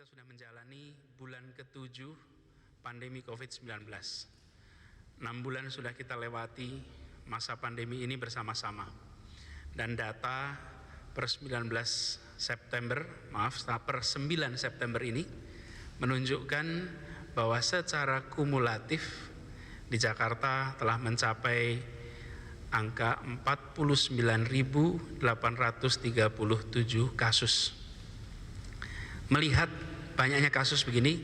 kita sudah menjalani bulan ke-7 pandemi COVID-19. 6 bulan sudah kita lewati masa pandemi ini bersama-sama. Dan data per 9 September ini menunjukkan bahwa secara kumulatif di Jakarta telah mencapai angka 49.837 kasus. Melihat banyaknya kasus begini,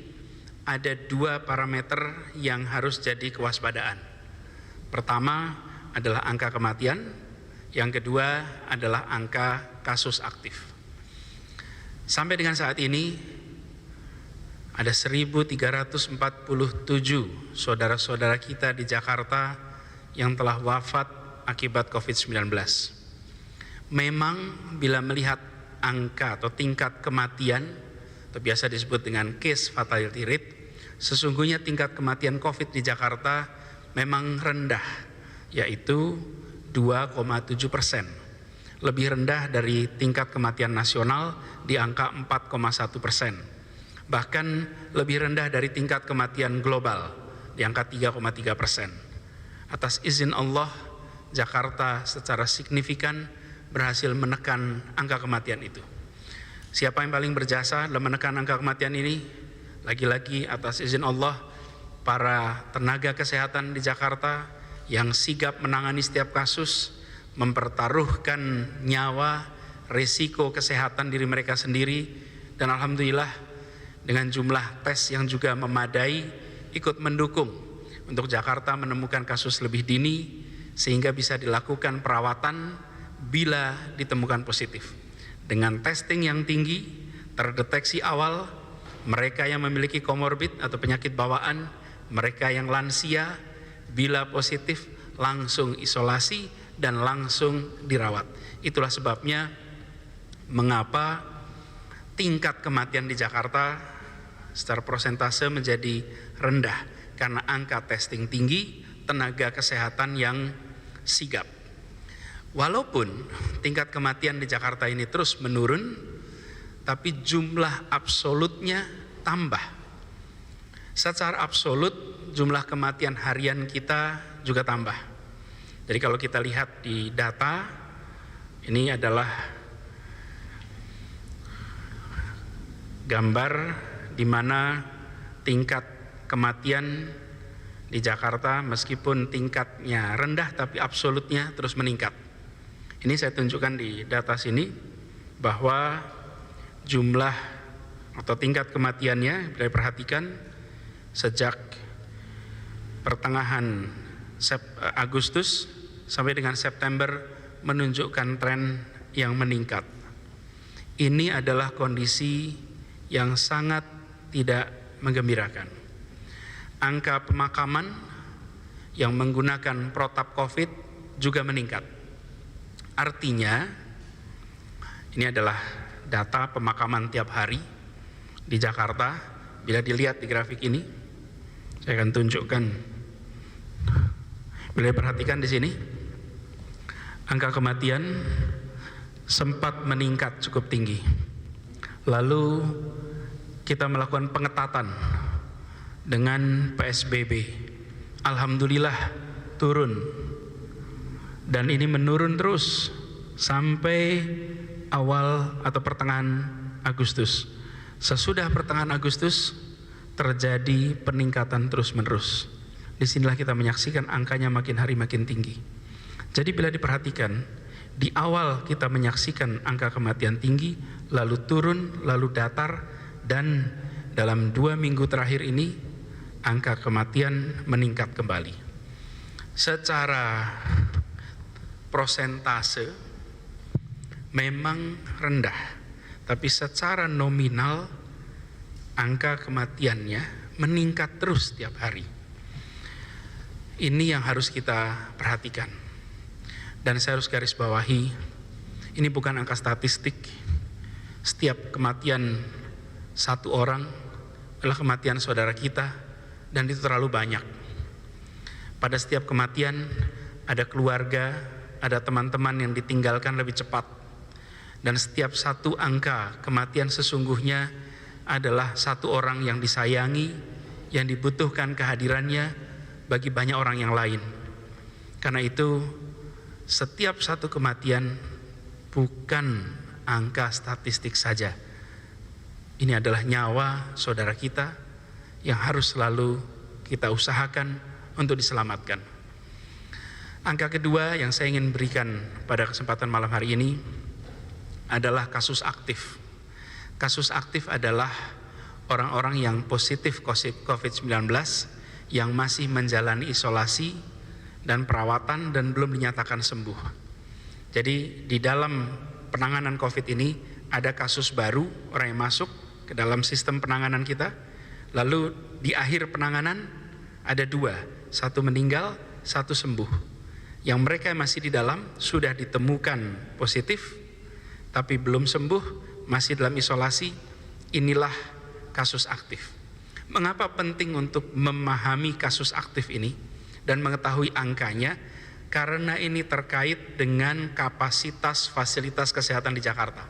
ada dua parameter yang harus jadi kewaspadaan. Pertama adalah angka kematian, yang kedua adalah angka kasus aktif. Sampai dengan saat ini, ada 1.347 saudara-saudara kita di Jakarta yang telah wafat akibat COVID-19. Memang bila melihat angka atau tingkat kematian, atau biasa disebut dengan case fatality rate, sesungguhnya tingkat kematian COVID di Jakarta memang rendah, yaitu 2,7%. Lebih rendah dari tingkat kematian nasional di angka 4,1%. Bahkan lebih rendah dari tingkat kematian global di angka 3,3%. Atas izin Allah, Jakarta secara signifikan berhasil menekan angka kematian itu. Siapa yang paling berjasa dalam menekan angka kematian ini? Lagi-lagi atas izin Allah, para tenaga kesehatan di Jakarta yang sigap menangani setiap kasus, mempertaruhkan nyawa, risiko kesehatan diri mereka sendiri, dan alhamdulillah dengan jumlah tes yang juga memadai ikut mendukung untuk Jakarta menemukan kasus lebih dini sehingga bisa dilakukan perawatan bila ditemukan positif. Dengan testing yang tinggi, terdeteksi awal, mereka yang memiliki komorbid atau penyakit bawaan, mereka yang lansia, bila positif langsung isolasi dan langsung dirawat. Itulah sebabnya mengapa tingkat kematian di Jakarta secara persentase menjadi rendah, karena angka testing tinggi, tenaga kesehatan yang sigap. Walaupun tingkat kematian di Jakarta ini terus menurun, tapi jumlah absolutnya tambah. Secara absolut jumlah kematian harian kita juga tambah. Jadi kalau kita lihat di data, ini adalah gambar di mana tingkat kematian di Jakarta meskipun tingkatnya rendah tapi absolutnya terus meningkat. Ini saya tunjukkan di data sini bahwa jumlah atau tingkat kematiannya bila diperhatikan sejak pertengahan Agustus sampai dengan September menunjukkan tren yang meningkat. Ini adalah kondisi yang sangat tidak menggembirakan. Angka pemakaman yang menggunakan protap COVID juga meningkat. Artinya, ini adalah data pemakaman tiap hari di Jakarta. Bila dilihat di grafik ini, saya akan tunjukkan. Bila diperhatikan di sini, angka kematian sempat meningkat cukup tinggi. Lalu kita melakukan pengetatan dengan PSBB. Alhamdulillah turun. Dan ini menurun terus sampai awal atau pertengahan Agustus. Sesudah pertengahan Agustus terjadi peningkatan terus-menerus. Disinilah kita menyaksikan angkanya makin hari makin tinggi. Jadi bila diperhatikan, di awal kita menyaksikan angka kematian tinggi, lalu turun, lalu datar, dan dalam 2 minggu terakhir ini angka kematian meningkat kembali. Secara prosentase memang rendah, tapi secara nominal angka kematiannya meningkat terus setiap hari. Ini yang harus kita perhatikan. Dan saya harus garis bawahi, ini bukan angka statistik. Setiap kematian satu orang adalah kematian saudara kita, dan itu terlalu banyak. Pada setiap kematian ada keluarga, ada teman-teman yang ditinggalkan lebih cepat. Dan setiap satu angka kematian sesungguhnya adalah satu orang yang disayangi, yang dibutuhkan kehadirannya bagi banyak orang yang lain. Karena itu setiap satu kematian bukan angka statistik saja. Ini adalah nyawa saudara kita yang harus selalu kita usahakan untuk diselamatkan. Angka kedua yang saya ingin berikan pada kesempatan malam hari ini adalah kasus aktif. Kasus aktif adalah orang-orang yang positif COVID-19 yang masih menjalani isolasi dan perawatan dan belum dinyatakan sembuh. Jadi di dalam penanganan COVID ini ada kasus baru, orang yang masuk ke dalam sistem penanganan kita. Lalu di akhir penanganan ada dua, satu meninggal, satu sembuh. Yang mereka masih di dalam sudah ditemukan positif, tapi belum sembuh, masih dalam isolasi. Inilah kasus aktif. Mengapa penting untuk memahami kasus aktif ini dan mengetahui angkanya? Karena ini terkait dengan kapasitas fasilitas kesehatan di Jakarta.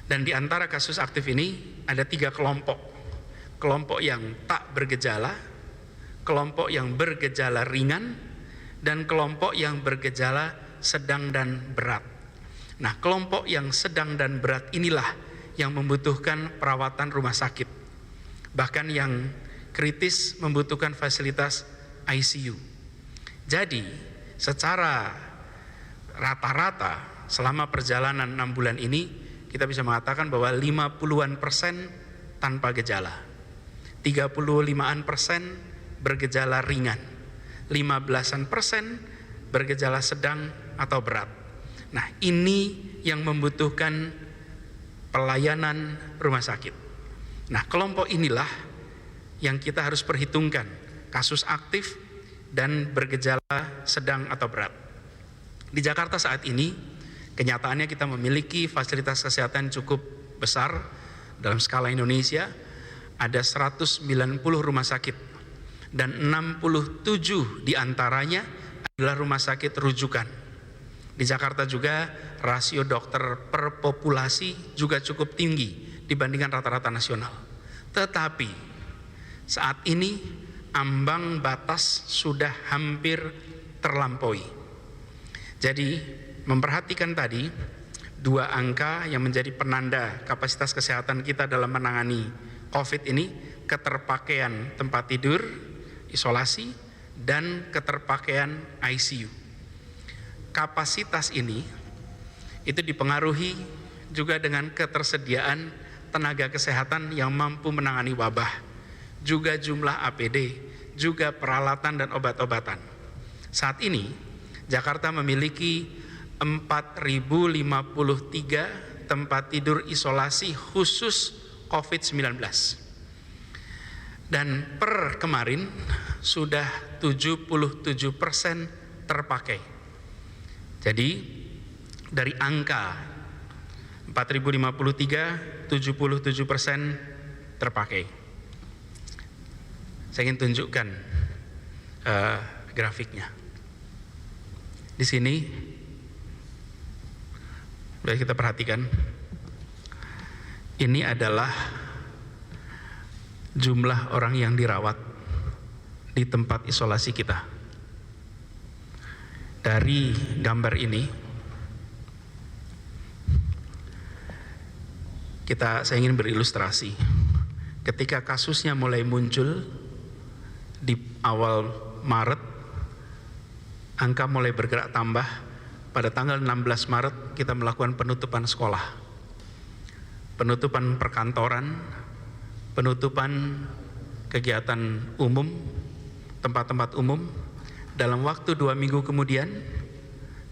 Dan di antara kasus aktif ini ada 3 kelompok. Kelompok yang tak bergejala, kelompok yang bergejala ringan, dan kelompok yang bergejala sedang dan berat. Nah, kelompok yang sedang dan berat inilah yang membutuhkan perawatan rumah sakit. Bahkan yang kritis membutuhkan fasilitas ICU. Jadi, secara rata-rata selama perjalanan 6 bulan ini, kita bisa mengatakan bahwa 50-an% tanpa gejala, 35-an% bergejala ringan, 15-an% bergejala sedang atau berat. Nah, ini yang membutuhkan pelayanan rumah sakit. Nah, kelompok inilah yang kita harus perhitungkan, kasus aktif dan bergejala sedang atau berat. Di Jakarta saat ini, kenyataannya kita memiliki fasilitas kesehatan cukup besar dalam skala Indonesia. Ada 190 rumah sakit dan 67 diantaranya adalah rumah sakit rujukan. Di Jakarta juga rasio dokter per populasi juga cukup tinggi dibandingkan rata-rata nasional. Tetapi saat ini ambang batas sudah hampir terlampaui. Jadi memperhatikan tadi 2 angka yang menjadi penanda kapasitas kesehatan kita dalam menangani COVID ini, keterpakaian tempat tidur, isolasi, dan keterpakaian ICU. Kapasitas ini itu dipengaruhi juga dengan ketersediaan tenaga kesehatan yang mampu menangani wabah, juga jumlah APD, juga peralatan dan obat-obatan. Saat ini Jakarta memiliki 4.053 tempat tidur isolasi khusus COVID-19. Dan per kemarin sudah 77% terpakai. Jadi dari angka 4.053, 77% terpakai. Saya ingin tunjukkan grafiknya. Di sini boleh kita perhatikan. Ini adalah jumlah orang yang dirawat di tempat isolasi kita. Dari gambar ini, saya ingin berilustrasi. Ketika kasusnya mulai muncul di awal Maret, angka mulai bergerak tambah. Pada tanggal 16 Maret kita melakukan penutupan sekolah, penutupan perkantoran, penutupan kegiatan umum, tempat-tempat umum. Dalam waktu 2 minggu kemudian,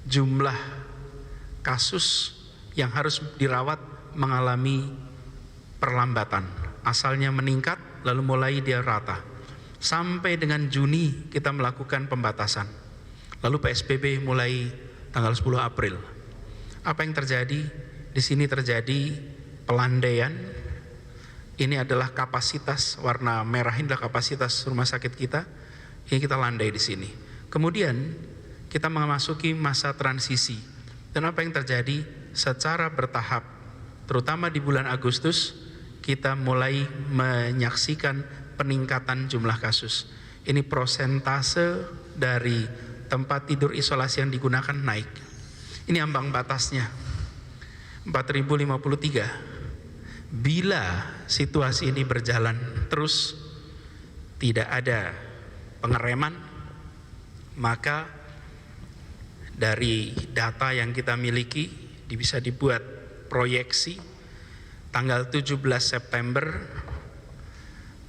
jumlah kasus yang harus dirawat mengalami perlambatan. Asalnya meningkat, lalu mulai dia rata. Sampai dengan Juni kita melakukan pembatasan. Lalu PSBB mulai tanggal 10 April. Apa yang terjadi? Di sini terjadi pelandaian. Ini adalah kapasitas, warna merah ini adalah kapasitas rumah sakit kita. Ini kita landai di sini. Kemudian kita memasuki masa transisi. Dan apa yang terjadi? Secara bertahap, terutama di bulan Agustus, kita mulai menyaksikan peningkatan jumlah kasus. Ini prosentase dari tempat tidur isolasi yang digunakan naik. Ini ambang batasnya 4053. Bila situasi ini berjalan terus, tidak ada pengereman, maka dari data yang kita miliki bisa dibuat proyeksi tanggal 17 September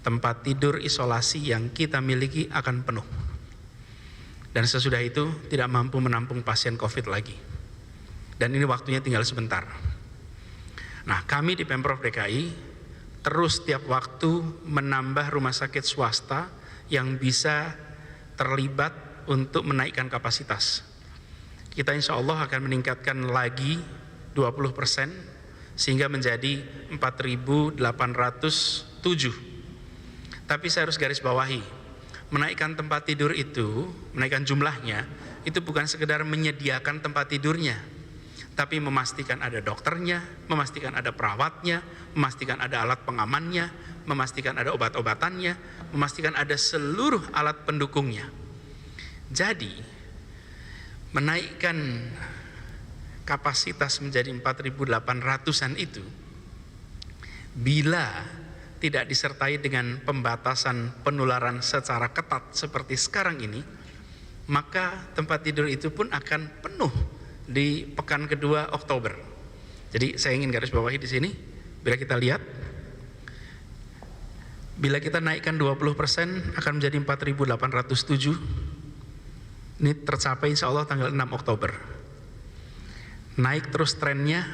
tempat tidur isolasi yang kita miliki akan penuh. Dan sesudah itu tidak mampu menampung pasien COVID lagi. Dan ini waktunya tinggal sebentar. Nah, kami di Pemprov DKI terus tiap waktu menambah rumah sakit swasta yang bisa terlibat untuk menaikkan kapasitas. Kita insya Allah akan meningkatkan lagi 20% sehingga menjadi 4.807. Tapi saya harus garis bawahi, menaikkan tempat tidur itu, menaikkan jumlahnya, itu bukan sekedar menyediakan tempat tidurnya, tapi memastikan ada dokternya, memastikan ada perawatnya, memastikan ada alat pengamannya, memastikan ada obat-obatannya, memastikan ada seluruh alat pendukungnya. Jadi, menaikkan kapasitas menjadi 4.800-an itu, bila tidak disertai dengan pembatasan penularan secara ketat seperti sekarang ini, maka tempat tidur itu pun akan penuh di pekan kedua Oktober. Jadi saya ingin garis bawahi di sini, bila kita lihat, bila kita naikkan 20% akan menjadi 4.807. Ini tercapai insya Allah tanggal 6 Oktober. Naik terus trennya,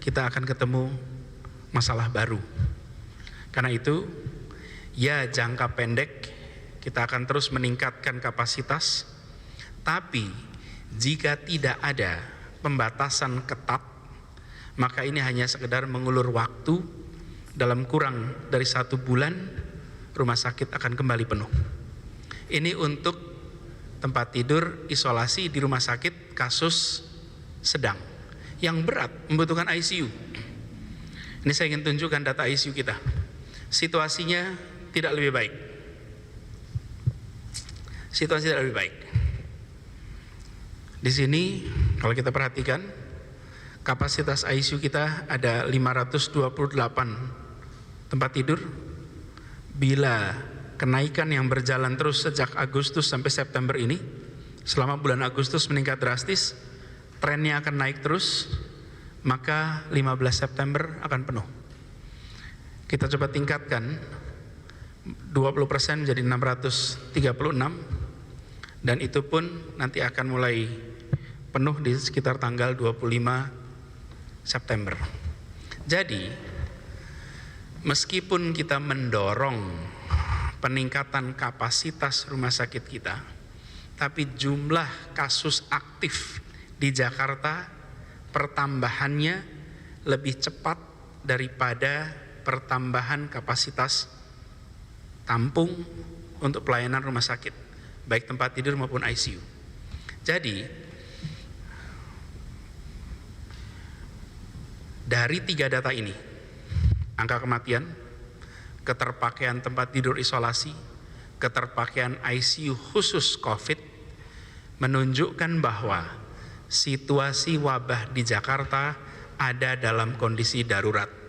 kita akan ketemu masalah baru. Karena itu, ya jangka pendek kita akan terus meningkatkan kapasitas, tapi jika tidak ada pembatasan ketat, maka ini hanya sekedar mengulur waktu. Dalam kurang dari 1 bulan, rumah sakit akan kembali penuh. Ini untuk tempat tidur isolasi di rumah sakit kasus sedang. Yang berat membutuhkan ICU. Ini saya ingin tunjukkan data ICU kita. Situasinya tidak lebih baik. Situasi tidak lebih baik. Di sini kalau kita perhatikan, kapasitas ICU kita ada 528 tempat tidur. Bila kenaikan yang berjalan terus sejak Agustus sampai September ini, selama bulan Agustus meningkat drastis, trennya akan naik terus, maka 15 September akan penuh. Kita coba tingkatkan 20% menjadi 636, dan itu pun nanti akan mulai penuh di sekitar tanggal 25 September. Jadi, meskipun kita mendorong peningkatan kapasitas rumah sakit kita, tapi jumlah kasus aktif di Jakarta pertambahannya lebih cepat daripada pertambahan kapasitas tampung untuk pelayanan rumah sakit, baik tempat tidur maupun ICU. Jadi, dari 3 data ini, angka kematian, keterpakaian tempat tidur isolasi, keterpakaian ICU khusus COVID, menunjukkan bahwa situasi wabah di Jakarta ada dalam kondisi darurat.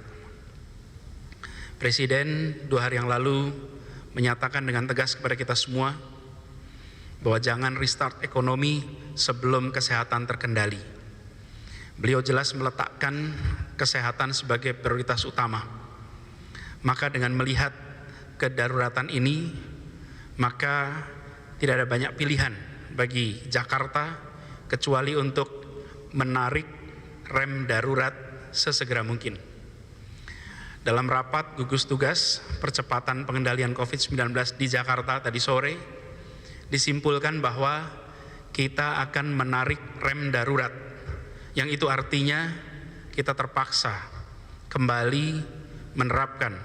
Presiden 2 hari yang lalu menyatakan dengan tegas kepada kita semua bahwa jangan restart ekonomi sebelum kesehatan terkendali. Beliau jelas meletakkan kesehatan sebagai prioritas utama. Maka dengan melihat kedaruratan ini, maka tidak ada banyak pilihan bagi Jakarta kecuali untuk menarik rem darurat sesegera mungkin. Dalam rapat gugus tugas percepatan pengendalian COVID-19 di Jakarta tadi sore, disimpulkan bahwa kita akan menarik rem darurat, yang itu artinya kita terpaksa kembali menerapkan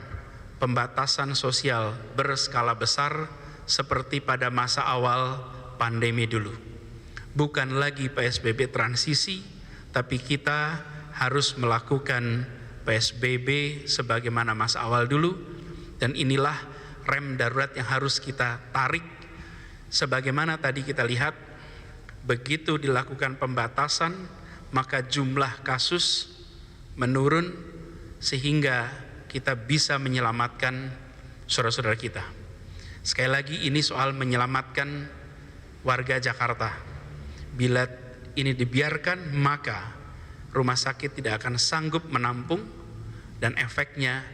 pembatasan sosial berskala besar seperti pada masa awal pandemi dulu. Bukan lagi PSBB transisi, tapi kita harus melakukan PSBB sebagaimana masa awal dulu, dan inilah rem darurat yang harus kita tarik. Sebagaimana tadi kita lihat, begitu dilakukan pembatasan, maka jumlah kasus menurun sehingga kita bisa menyelamatkan saudara-saudara kita. Sekali lagi, ini soal menyelamatkan warga Jakarta. Bila ini dibiarkan, maka rumah sakit tidak akan sanggup menampung dan efeknya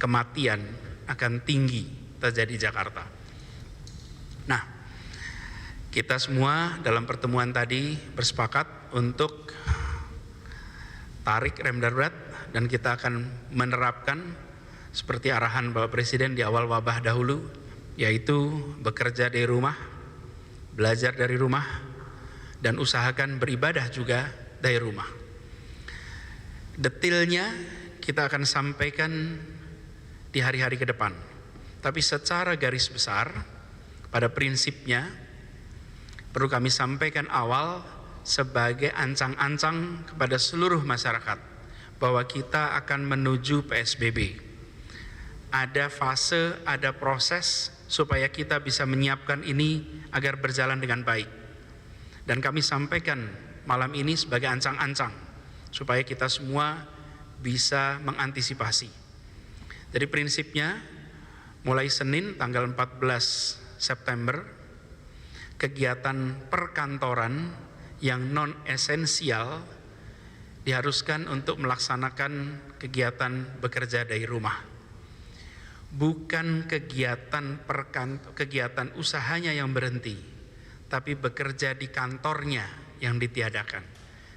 kematian akan tinggi terjadi di Jakarta. Nah, kita semua dalam pertemuan tadi bersepakat untuk tarik rem darurat, dan kita akan menerapkan seperti arahan Bapak Presiden di awal wabah dahulu, yaitu bekerja dari rumah, belajar dari rumah, dan usahakan beribadah juga dari rumah. Detailnya kita akan sampaikan di hari-hari ke depan. Tapi secara garis besar, pada prinsipnya perlu kami sampaikan awal sebagai ancang-ancang kepada seluruh masyarakat bahwa kita akan menuju PSBB. Ada fase, ada proses supaya kita bisa menyiapkan ini agar berjalan dengan baik. Dan kami sampaikan malam ini sebagai ancang-ancang supaya kita semua bisa mengantisipasi. Jadi prinsipnya mulai Senin tanggal 14 September, kegiatan perkantoran yang non-esensial diharuskan untuk melaksanakan kegiatan bekerja dari rumah. Bukan kegiatan usahanya yang berhenti, tapi bekerja di kantornya yang ditiadakan.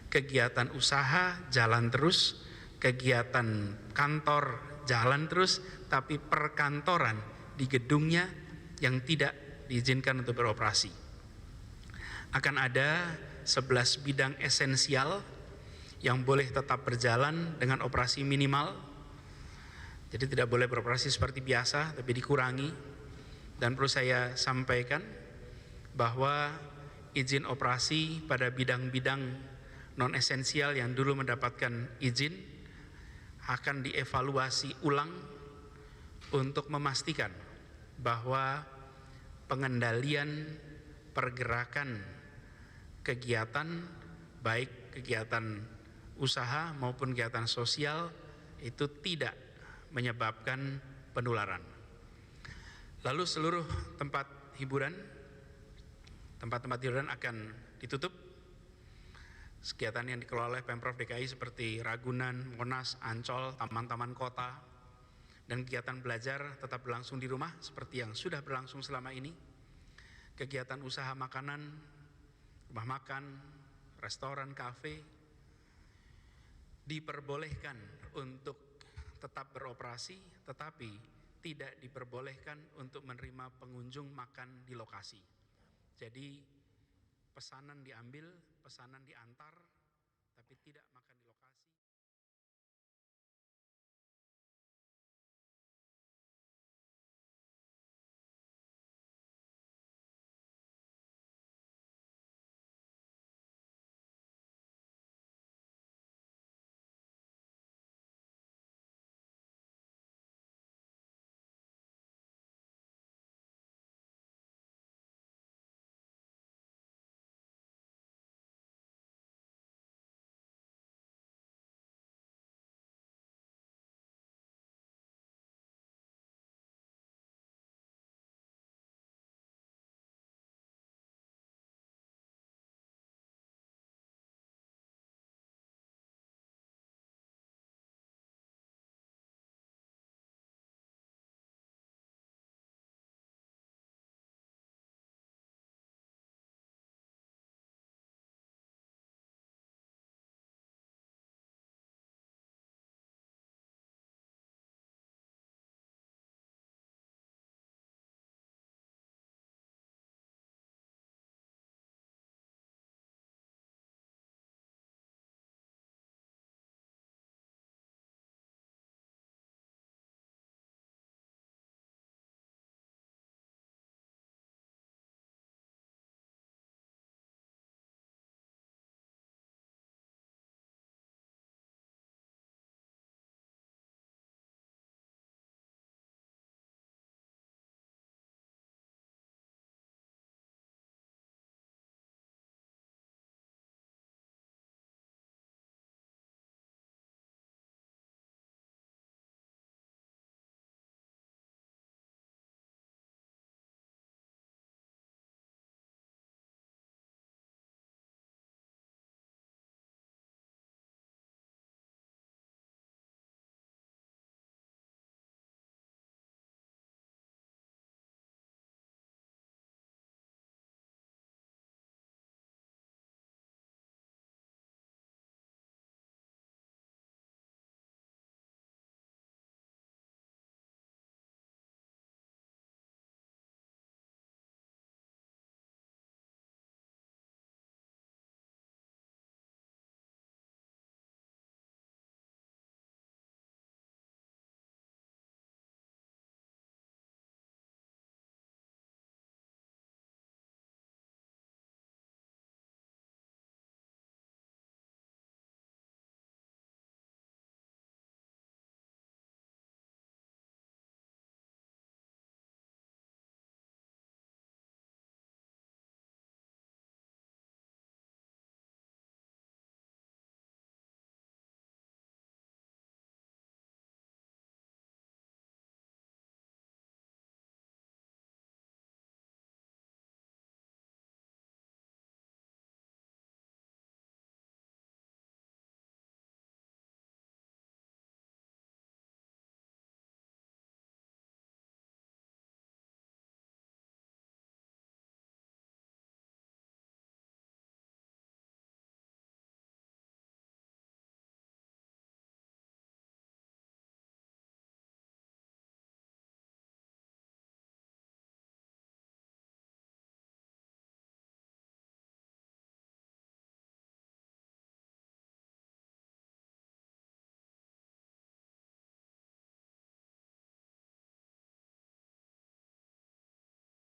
Kegiatan usaha jalan terus, kegiatan kantor jalan terus, tapi perkantoran di gedungnya yang tidak diizinkan untuk beroperasi. Akan ada 11 bidang esensial yang boleh tetap berjalan dengan operasi minimal. Jadi tidak boleh beroperasi seperti biasa, tapi dikurangi. Dan perlu saya sampaikan bahwa izin operasi pada bidang-bidang non-esensial yang dulu mendapatkan izin akan dievaluasi ulang untuk memastikan bahwa pengendalian pergerakan kegiatan, baik kegiatan usaha maupun kegiatan sosial, itu tidak menyebabkan penularan. Lalu seluruh tempat hiburan akan ditutup. Kegiatan yang dikelola oleh Pemprov DKI seperti Ragunan, Monas, Ancol, taman-taman kota, dan kegiatan belajar tetap berlangsung di rumah seperti yang sudah berlangsung selama ini. Kegiatan usaha makanan, rumah makan, restoran, kafe diperbolehkan untuk tetap beroperasi, tetapi tidak diperbolehkan untuk menerima pengunjung makan di lokasi. Jadi pesanan diambil, pesanan diantar, tapi tidak makan.